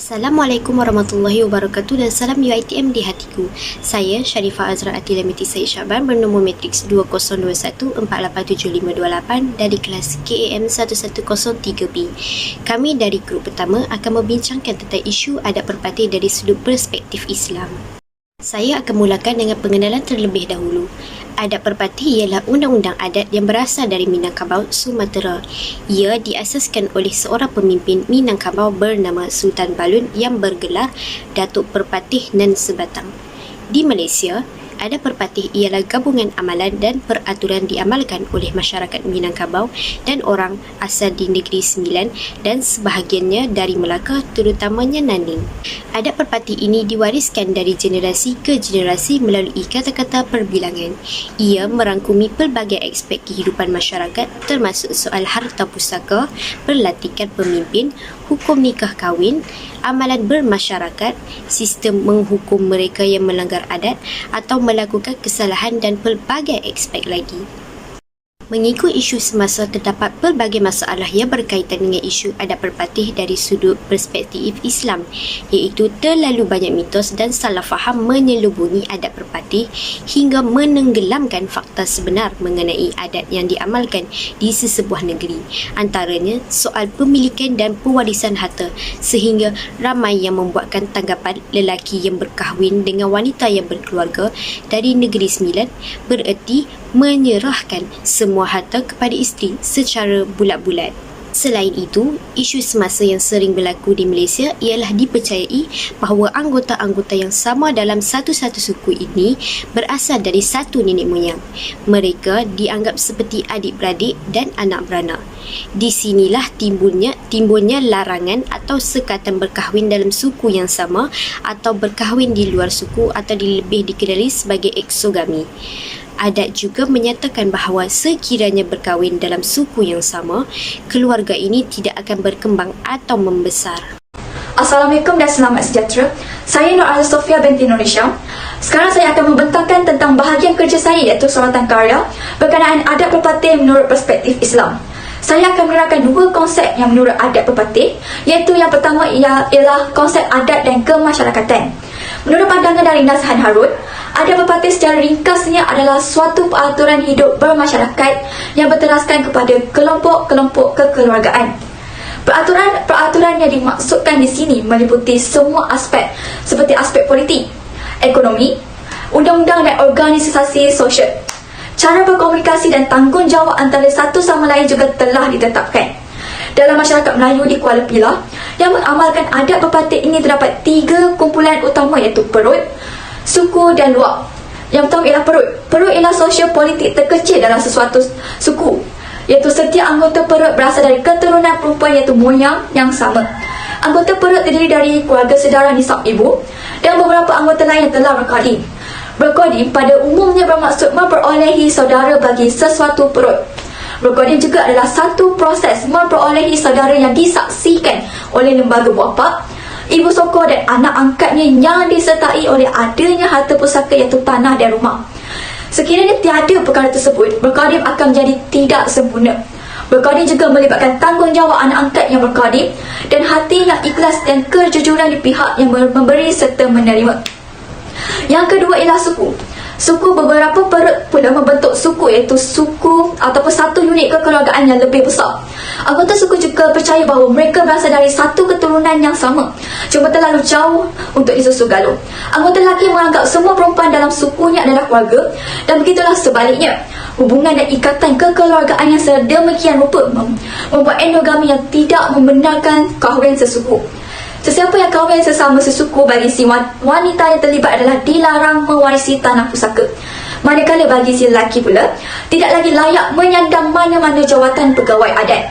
Assalamualaikum warahmatullahi wabarakatuh dan salam UiTM di hatiku. Saya Sharifah Azra Atila binti Syed Syaban bernombor matriks 2021-487528 dari kelas KAM 110-3B. Kami dari grup pertama akan membincangkan tentang isu adat perpati dari sudut perspektif Islam. Saya akan mulakan dengan pengenalan terlebih dahulu. Adat perpati ialah undang-undang adat yang berasal dari Minangkabau, Sumatera. Ia diasaskan oleh seorang pemimpin Minangkabau bernama Sultan Balun yang bergelar Datuk Perpatih Nan Sebatang. Di Malaysia, adat perpatih ialah gabungan amalan dan peraturan diamalkan oleh masyarakat Minangkabau dan orang asal di Negeri Sembilan dan sebahagiannya dari Melaka, terutamanya Nanning. Adat perpatih ini diwariskan dari generasi ke generasi melalui kata-kata perbilangan. Ia merangkumi pelbagai aspek kehidupan masyarakat termasuk soal harta pusaka, perlatikan pemimpin, hukum nikah kahwin, amalan bermasyarakat, sistem menghukum mereka yang melanggar adat atau melakukan kesalahan dan pelbagai aspek lagi. Mengikut isu semasa, terdapat pelbagai masalah yang berkaitan dengan isu adat perpatih dari sudut perspektif Islam, iaitu terlalu banyak mitos dan salah faham menyelubungi adat perpatih hingga menenggelamkan fakta sebenar mengenai adat yang diamalkan di sesebuah negeri. Antaranya soal pemilikan dan pewarisan harta, sehingga ramai yang membuatkan tanggapan lelaki yang berkahwin dengan wanita yang berkeluarga dari Negeri Sembilan bererti menyerahkan semua harta kepada isteri secara bulat-bulat. Selain itu, isu semasa yang sering berlaku di Malaysia ialah dipercayai bahawa anggota-anggota yang sama dalam satu-satu suku ini berasal dari satu nenek moyang. Mereka dianggap seperti adik-beradik dan anak beranak. Di sinilah timbulnya larangan atau sekatan berkahwin dalam suku yang sama atau berkahwin di luar suku atau lebih dikenali sebagai eksogami. Adat juga menyatakan bahawa sekiranya berkahwin dalam suku yang sama, keluarga ini tidak akan berkembang atau membesar. Assalamualaikum dan selamat sejahtera. Saya Nur Azza Sofia binti Indonesia. Sekarang saya akan membentangkan tentang bahagian kerja saya iaitu soratan karya berkenaan adat perpatih menurut perspektif Islam. Saya akan menerangkan dua konsep yang menurut adat perpatih, iaitu yang pertama ialah konsep adat dan kemasyarakatan. Menurut pandangan dari Nazhan Harun, adat perpatih secara ringkasnya adalah suatu peraturan hidup bermasyarakat yang berteraskan kepada kelompok-kelompok kekeluargaan. Peraturan yang dimaksudkan di sini meliputi semua aspek seperti aspek politik, ekonomi, undang-undang dan organisasi sosial. Cara berkomunikasi dan tanggungjawab antara satu sama lain juga telah ditetapkan. Dalam masyarakat Melayu di Kuala Pilah yang mengamalkan adat perpatih ini terdapat tiga kumpulan utama iaitu perut, suku dan luak. Yang pertama ialah perut. Perut ialah sosial politik terkecil dalam sesuatu suku, iaitu setiap anggota perut berasal dari keturunan perempuan iaitu moyang yang sama. Anggota perut terdiri dari keluarga sedara nisab ibu dan beberapa anggota lain yang telah berkahwin. Berkahwin pada umumnya bermaksud memperolehi saudara bagi sesuatu perut. Berkahwin juga adalah satu proses memperolehi saudara yang disaksikan oleh lembaga bapa, ibu sokong dan anak angkatnya yang disertai oleh adanya harta pusaka iaitu tanah dan rumah. Sekiranya tiada perkara tersebut, berkahwin akan menjadi tidak sempurna. Berkahwin juga melibatkan tanggungjawab anak angkat yang berkahwin dan hati yang ikhlas dan kejujuran di pihak yang memberi serta menerima. Yang kedua ialah suku. Suku, beberapa perut pula membentuk suku iaitu suku ataupun satu unit kekeluargaan yang lebih besar. Anggota suku juga percaya bahawa mereka berasal dari satu keturunan yang sama, cuma terlalu jauh untuk disusul galur. Anggota lelaki menganggap semua perempuan dalam sukunya adalah keluarga dan begitulah sebaliknya. Hubungan dan ikatan kekeluargaan yang sedemikian rupa membuat endogami yang tidak membenarkan kahwin sesuku. Sesiapa yang kahwin sesama sesuku bagi si wanita yang terlibat adalah dilarang mewarisi tanah pusaka. Manakala bagi si lelaki pula tidak lagi layak menyandang mana-mana jawatan pegawai adat.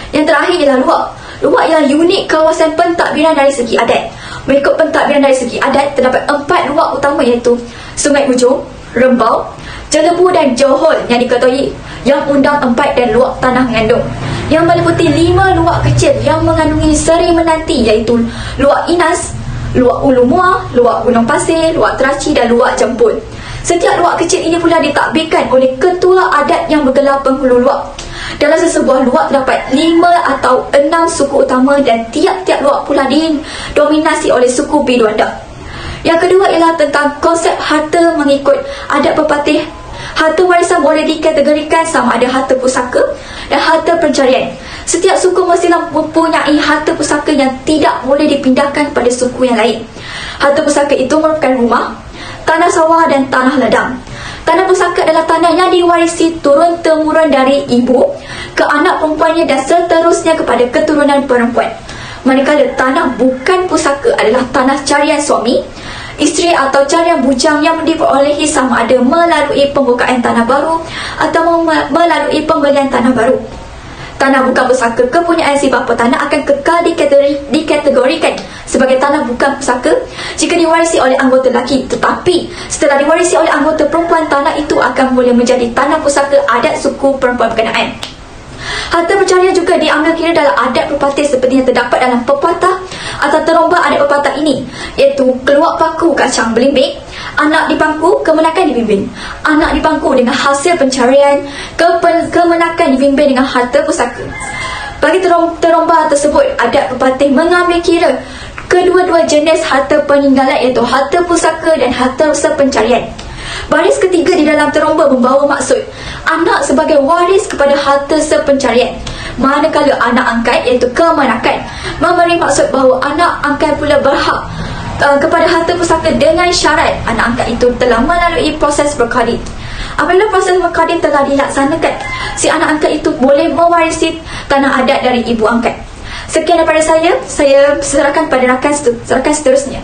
Yang terakhir ialah luak. Luak ialah unit kawasan pentadbiran dari segi adat. Mengikut pentadbiran dari segi adat, terdapat 4 luak utama iaitu Sungai Hujung, Rembau, Jelebu dan Johor yang diketahui yang undang 4 dan luak tanah mengandung, yang meliputi 5 luak kecil yang mengandungi seri menanti iaitu luak Inas, luak Ulu Muar, luak Gunung Pasir, luak Teraci dan luak Jemput. Setiap luak kecil ini pula ditadbirkan oleh ketua adat yang bergelar penghulu luak. Dalam sesebuah luak terdapat 5 atau 6 suku utama dan tiap-tiap luak pula didominasi oleh suku Beduanda. Yang kedua ialah tentang konsep harta mengikut adat pepatih. Harta warisan boleh dikategorikan sama ada harta pusaka dan harta pencarian. Setiap suku mestilah mempunyai harta pusaka yang tidak boleh dipindahkan kepada suku yang lain. Harta pusaka itu merupakan rumah, tanah sawah dan tanah ladang. Tanah pusaka adalah tanah yang diwarisi turun-temurun dari ibu ke anak perempuannya dan seterusnya kepada keturunan perempuan. Manakala tanah bukan pusaka adalah tanah carian suami, isteri atau carian bujang yang diperolehi sama ada melalui pembukaan tanah baru atau melalui pembelian tanah baru. Tanah bukan pusaka kepunyaan si bapa tanah akan kekal dikategorikan sebagai tanah bukan pusaka jika diwarisi oleh anggota lelaki. Tetapi setelah diwarisi oleh anggota perempuan, tanah itu akan boleh menjadi tanah pusaka adat suku perempuan berkenaan. Harta pencarian juga diambil kira dalam adat pepatih seperti yang terdapat dalam pepatah atau terombah adat pepatah ini, iaitu keluar paku kacang belimbing, anak di pangku kemenakan dibimbing. Anak di pangku dengan hasil pencarian, kemenakan dibimbing dengan harta pusaka. Bagi terombah tersebut, adat pepatih mengambil kira kedua-dua jenis harta peninggalan, iaitu harta pusaka dan harta pencarian. Baris ketiga di dalam terombah membawa maksud anak sebagai waris kepada harta sepencarian, manakala anak angkat iaitu kemenakan memberi maksud bahawa anak angkat pula berhak kepada harta pusaka dengan syarat anak angkat itu telah melalui proses berkadin. Apabila proses berkadin telah dilaksanakan, si anak angkat itu boleh mewarisi tanah adat dari ibu angkat. Sekian daripada saya serahkan pada rakan seterusnya.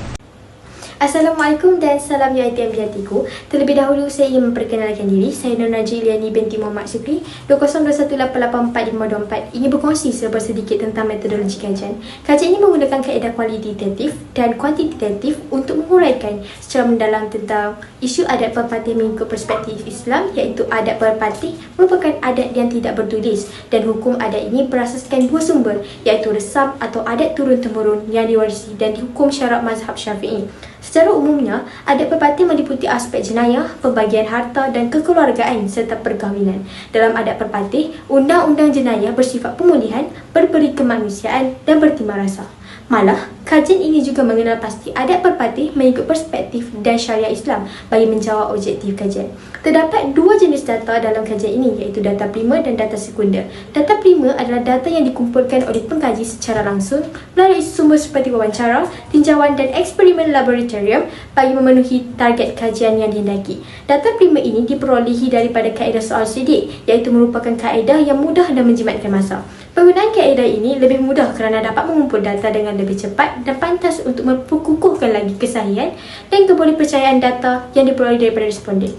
Assalamualaikum dan salam UiTM di hatiku. Terlebih dahulu saya ingin memperkenalkan diri. Saya Nur Najiliani binti Muhammad Syukri, 2021884524. Ingin berkongsi serba sedikit tentang metodologi kajian. Kajian ini menggunakan kaedah kualitatif dan kuantitatif untuk menguraikan secara mendalam tentang isu adat pepatih mengikut perspektif Islam, iaitu adat pepatih merupakan adat yang tidak bertulis dan hukum adat ini berasaskan dua sumber, iaitu resam atau adat turun-temurun yang diwarisi dan dihukum syarak mazhab Syafi'i. Secara umumnya, adat pepatih meliputi aspek jenayah, pembagian harta dan kekeluargaan serta perkahwinan. Dalam adat pepatih, undang-undang jenayah bersifat pemulihan, berberi kemanusiaan dan bertimbang rasa. Malah, kajian ini juga mengenal pasti adat pepatih mengikut perspektif dan syariah Islam bagi menjawab objektif kajian. Terdapat dua jenis data dalam kajian ini, iaitu data primer dan data sekunder. Data primer adalah data yang dikumpulkan oleh pengkaji secara langsung melalui sumber seperti wawancara, tinjauan dan eksperimen laboratorium bagi memenuhi target kajian yang dihendaki. Data primer ini diperolehi daripada kaedah soal sedik, iaitu merupakan kaedah yang mudah dan menjimatkan masa. Penggunaan kaedah ini lebih mudah kerana dapat mengumpul data dengan lebih cepat dan pantas untuk memperkukuhkan lagi kesahihan dan kebolehpercayaan data yang diperoleh daripada responden.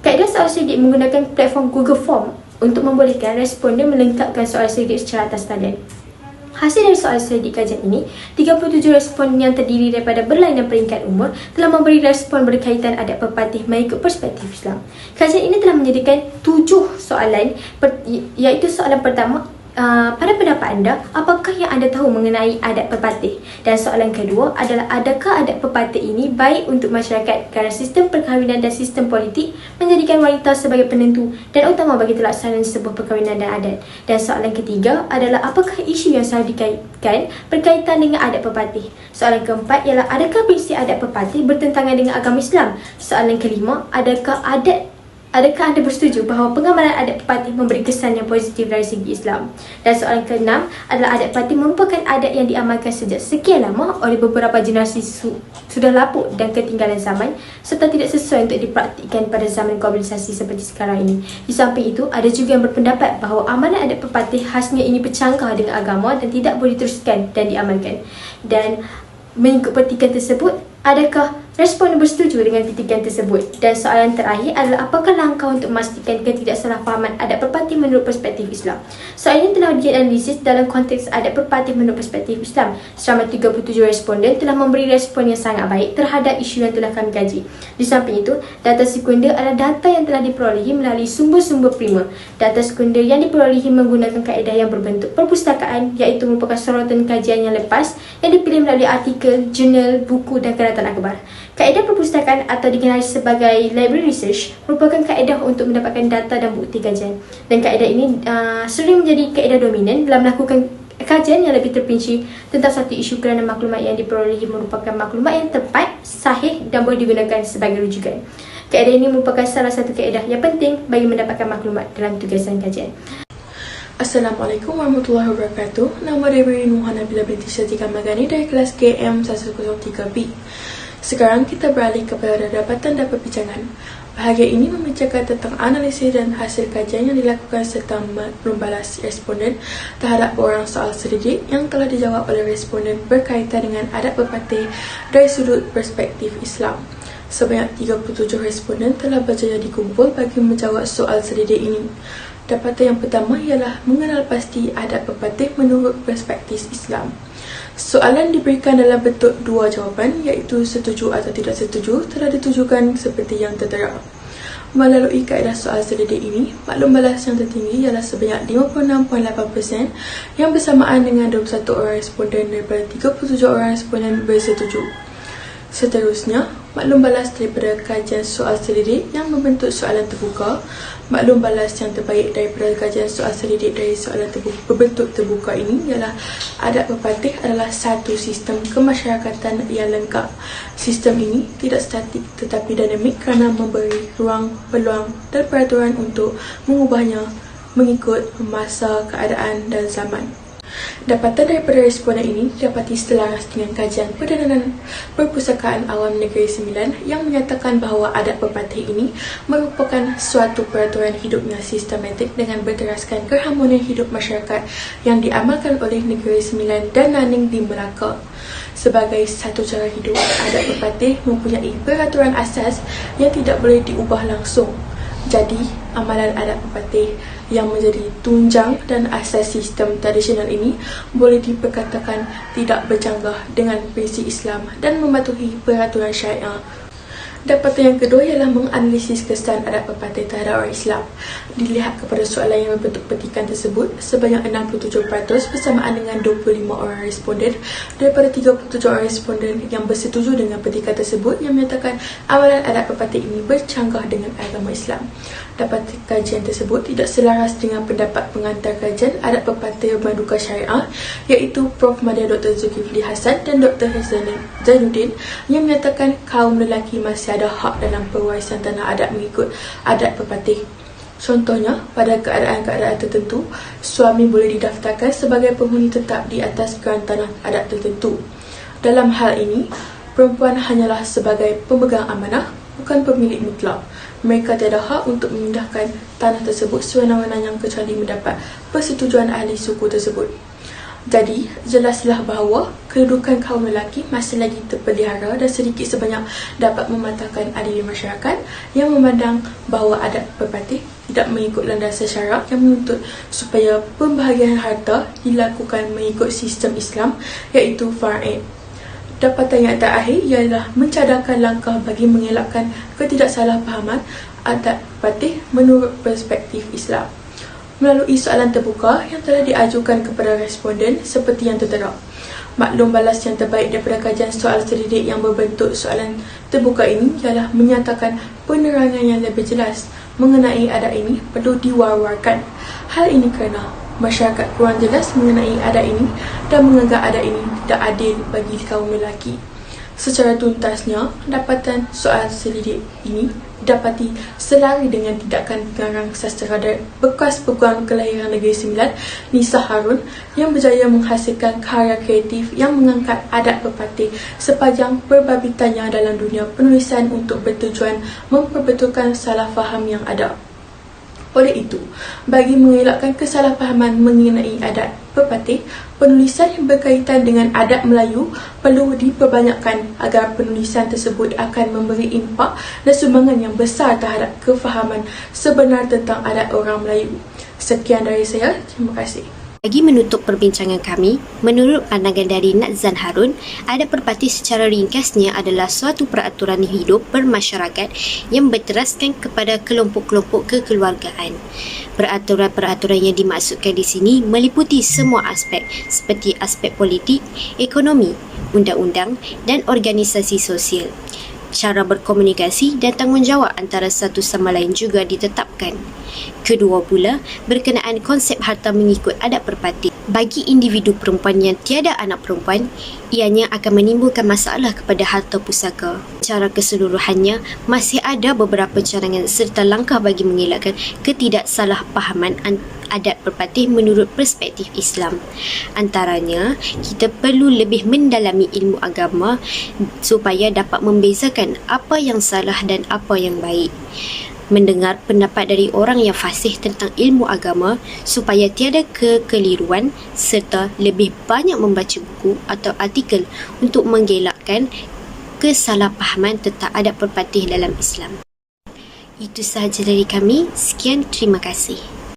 Kaedah soal sedik menggunakan platform Google Form untuk membolehkan responden melengkapkan soal sedik secara atas talian. Hasil dari soal sedik kajian ini, 37 responden yang terdiri daripada berlainan peringkat umur telah memberi respon berkaitan adat pepatih mengikut perspektif Islam. Kajian ini telah menyediakan 7 soalan, iaitu soalan pertama, pada pendapat anda, apakah yang anda tahu mengenai adat pepatih? Dan soalan kedua adalah, adakah adat pepatih ini baik untuk masyarakat kerana sistem perkahwinan dan sistem politik menjadikan wanita sebagai penentu dan utama bagi pelaksanaan sebuah perkahwinan dan adat? Dan soalan ketiga adalah, apakah isu yang selalu dikaitkan berkaitan dengan adat pepatih? Soalan keempat ialah, adakah prinsip adat pepatih bertentangan dengan agama Islam? Soalan kelima, adakah anda bersetuju bahawa pengamalan adat pepatih memberi kesan yang positif dari segi Islam? Dan soalan keenam adalah, adat pepatih merupakan adat yang diamalkan sejak sekian lama oleh beberapa generasi sudah lapuk dan ketinggalan zaman serta tidak sesuai untuk dipraktikkan pada zaman globalisasi seperti sekarang ini. Di samping itu, ada juga yang berpendapat bahawa amalan adat pepatih khasnya ini bercanggah dengan agama dan tidak boleh diteruskan dan diamalkan. Dan mengikut petikan tersebut, adakah responden bersetuju dengan petikan tersebut? Dan soalan terakhir adalah, apakah langkah untuk memastikan ketidaksalahfahaman adat pepatih menurut perspektif Islam? Soalan ini telah dianalisis dalam konteks adat pepatih menurut perspektif Islam. Selama 37 responden telah memberi respon yang sangat baik terhadap isu yang telah kami kaji. Di samping itu, data sekunder adalah data yang telah diperolehi melalui sumber-sumber primer. Data sekunder yang diperolehi menggunakan kaedah yang berbentuk perpustakaan, iaitu merupakan sorotan kajian yang lepas yang dipilih melalui artikel, jurnal, buku dan keratan akhbar. Kaedah perpustakaan atau dikenali sebagai library research merupakan kaedah untuk mendapatkan data dan bukti kajian. Dan kaedah ini sering menjadi kaedah dominan dalam melakukan kajian yang lebih terperinci tentang satu isu kerana maklumat yang diperolehi merupakan maklumat yang tepat, sahih dan boleh digunakan sebagai rujukan. Kaedah ini merupakan salah satu kaedah yang penting bagi mendapatkan maklumat dalam tugasan kajian. Assalamualaikum warahmatullahi wabarakatuh. Nama saya Nuha Nabila binti Syazika Magani dari kelas KM 103B. Sekarang kita beralih kepada dapatan dan perbincangan. Bahagian ini membicarakan tentang analisis dan hasil kajian yang dilakukan serta membalas responden terhadap orang soal selidik yang telah dijawab oleh responden berkaitan dengan adat pepatih dari sudut perspektif Islam. Sebanyak 37 responden telah berjaya dikumpul bagi menjawab soal selidik ini. Dapatan yang pertama ialah mengenal pasti adat pepatih menurut perspektif Islam. Soalan diberikan dalam bentuk dua jawapan iaitu setuju atau tidak setuju telah ditujukan seperti yang tertera. Melalui kaedah soal selidik ini, maklum balas yang tertinggi ialah sebanyak 56.8% yang bersamaan dengan 21 orang responden daripada 37 orang responden bersetuju. Seterusnya, maklum balas daripada kajian soal selidik yang membentuk soalan terbuka. Maklum balas yang terbaik daripada kajian soal selidik dari soalan berbentuk terbuka ini ialah adat pepatih adalah satu sistem kemasyarakatan yang lengkap. Sistem ini tidak statik tetapi dinamik kerana memberi ruang, peluang dan peraturan untuk mengubahnya mengikut masa, keadaan dan zaman. Dapatan daripada responden ini didapati selaras dengan kajian Perdana Perpustakaan Awam Negeri Sembilan yang menyatakan bahawa adat pepatih ini merupakan suatu peraturan hidup yang sistematik dengan berteraskan keharmonian hidup masyarakat yang diamalkan oleh Negeri Sembilan dan Naning di Melaka. Sebagai satu cara hidup, adat pepatih mempunyai peraturan asas yang tidak boleh diubah langsung. Jadi, amalan adat pepatih yang menjadi tunjang dan asas sistem tradisional ini boleh diperkatakan tidak bercanggah dengan prinsip Islam dan mematuhi peraturan syariah. Dapatan yang kedua ialah menganalisis kesan adat pepatih terhadap orang Islam. Dilihat kepada soalan yang berbentuk petikan tersebut, sebanyak 67% bersamaan dengan 25 orang responden daripada 37 orang responden yang bersetuju dengan petikan tersebut yang menyatakan amalan adat pepatih ini bercanggah dengan agama Islam. Dapat kajian tersebut tidak selaras dengan pendapat pengantar kajian adat pepatih Bermaduka Syariah iaitu Prof. Madya Dr. Zulkifli Hasan dan Dr. Zainuddin yang menyatakan kaum lelaki masih ada hak dalam pewarisan tanah adat mengikut adat pepatih. Contohnya, pada keadaan-keadaan tertentu, suami boleh didaftarkan sebagai penghuni tetap di atas keran tanah adat tertentu. Dalam hal ini, perempuan hanyalah sebagai pemegang amanah, bukan pemilik mutlak. Mereka tiada hak untuk memindahkan tanah tersebut sewenang-wenang kecuali mendapat persetujuan ahli suku tersebut. Jadi, jelaslah bahawa kedudukan kaum lelaki masih lagi terpelihara dan sedikit sebanyak dapat mematahkan adil masyarakat yang memandang bahawa adat pepatih tidak mengikut landasan syarak yang menuntut supaya pembahagian harta dilakukan mengikut sistem Islam iaitu faraid. Dapatan yang terakhir ialah mencadangkan langkah bagi mengelakkan ketidaksalahpahaman adat pepatih menurut perspektif Islam. Melalui soalan terbuka yang telah diajukan kepada responden seperti yang tertera. Maklum balas yang terbaik daripada kajian soal selidik yang berbentuk soalan terbuka ini ialah menyatakan penerangan yang lebih jelas mengenai adat ini perlu diwar-warkan. Hal ini kerana masyarakat kurang jelas mengenai adat ini dan menganggap adat ini tidak adil bagi kaum lelaki. Secara tuntasnya, dapatan soal selidik ini didapati selari dengan tindakan pengarang sastera bekas Peguam Kelahiran Negeri Sembilan, Nisa Harun, yang berjaya menghasilkan karya kreatif yang mengangkat adat pepatih sepanjang perbabitannya dalam dunia penulisan untuk bertujuan memperbetulkan salah faham yang ada. Oleh itu, bagi mengelakkan kesalahpahaman mengenai adat pepatih, penulisan yang berkaitan dengan adat Melayu perlu diperbanyakkan agar penulisan tersebut akan memberi impak dan sumbangan yang besar terhadap kefahaman sebenar tentang adat orang Melayu. Sekian dari saya, terima kasih. Bagi menutup perbincangan kami, menurut pandangan dari Nazan Harun, adat pepatih secara ringkasnya adalah suatu peraturan hidup bermasyarakat yang berteraskan kepada kelompok-kelompok kekeluargaan. Peraturan-peraturan yang dimaksudkan di sini meliputi semua aspek seperti aspek politik, ekonomi, undang-undang dan organisasi sosial. Cara berkomunikasi dan tanggungjawab antara satu sama lain juga ditetapkan. Kedua pula, berkenaan konsep harta mengikut adat perpati. Bagi individu perempuan yang tiada anak perempuan, ianya akan menimbulkan masalah kepada harta pusaka. Secara keseluruhannya, masih ada beberapa cadangan serta langkah bagi mengelakkan ketidaksalahpahaman adat perpatih menurut perspektif Islam. Antaranya, kita perlu lebih mendalami ilmu agama supaya dapat membezakan apa yang salah dan apa yang baik. Mendengar pendapat dari orang yang fasih tentang ilmu agama supaya tiada kekeliruan serta lebih banyak membaca buku atau artikel untuk mengelakkan kesalahpahaman tentang adat perpatih dalam Islam. Itu sahaja dari kami. Sekian, terima kasih.